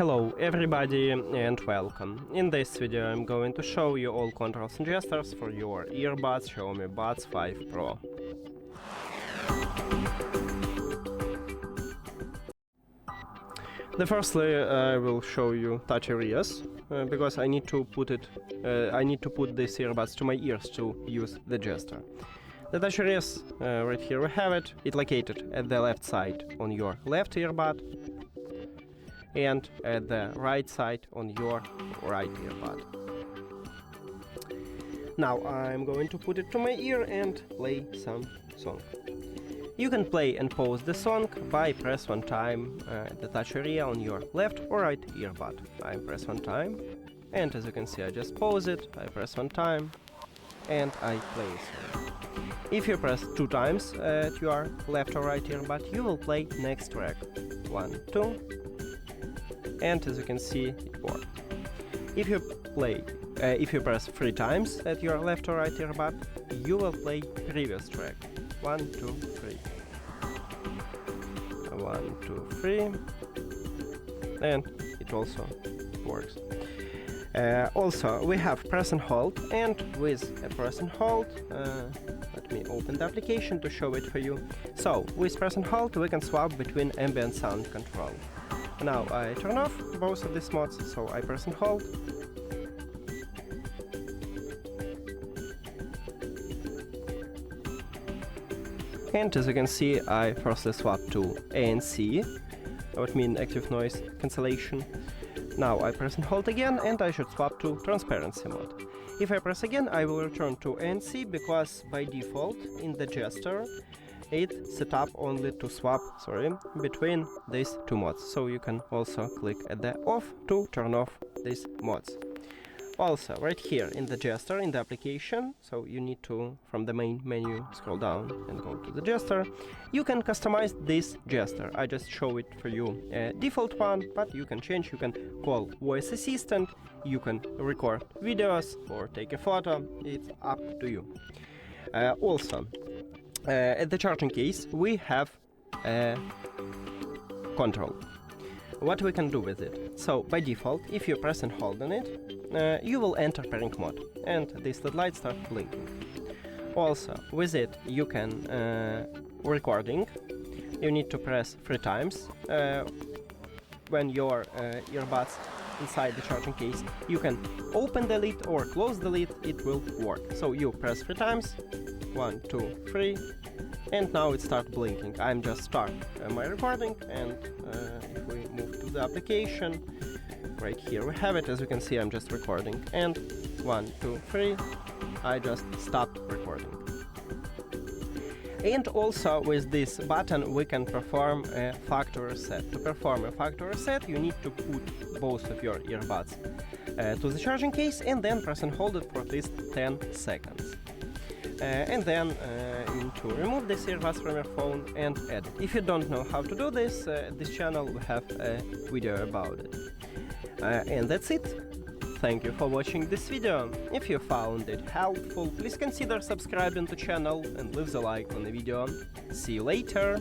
Hello everybody and welcome. In this video I'm going to show you all controls and gestures for your earbuds XIAOMI Buds 5 Pro. Firstly, I will show you touch areas because I need to put these earbuds to my ears to use the gesture. The touch areas, right here we have it. It's located at the left side on your left earbud and at the right side on your right earbud. Now I'm going to put it to my ear and play some song. You can play and pause the song by press one time the touch area on your left or right earbud. I press one time, and as you can see I just pause it, I press one time, and I play a song. If you press two times at your left or right earbud, you will play next track. 1, 2, and as you can see it worked. If you press three times at your left or right earbud, you will play previous track. 1, 2, 3. 1, 2, 3, and it also works. Also, we have press and hold, and with a press and hold, let me open the application to show it for you. So, with press and hold, we can swap between ambient sound control. Now I turn off both of these modes, so I press and hold. And as you can see, I firstly swap to ANC, which means active noise cancellation. Now I press and hold again, and I should swap to transparency mode. If I press again, I will return to ANC because by default in the gesture it's set up only to swap, between these two modes. So you can also click at the off to turn off these modes. Also, right here in the gesture, in the application, so you need to, from the main menu, scroll down and go to the gesture. You can customize this gesture. I just show it for you a default one, but you can change. You can call voice assistant, you can record videos or take a photo. It's up to you. Also, at the charging case, we have a control. What we can do with it? So, by default, if you press and hold on it, you will enter pairing mode, and these little lights start blinking. Also, with it, you can recording. You need to press three times. When your earbuds inside the charging case, you can open the lid or close the lid, it will work. So you press three times, 1, 2, 3, and now it starts blinking. I'm just start my recording, and if we move to the application, right here we have it. As you can see, I'm just recording, and 1, 2, 3, I just stopped recording. And also with this button we can perform a factory reset. To perform a factory reset, you need to put both of your earbuds to the charging case and then press and hold it for at least 10 seconds. And then you need to remove this earbuds from your phone and add it. If you don't know how to do this, this channel will have a video about it. And that's it. Thank you for watching this video. If you found it helpful, please consider subscribing to the channel and leave the like on the video. See you later!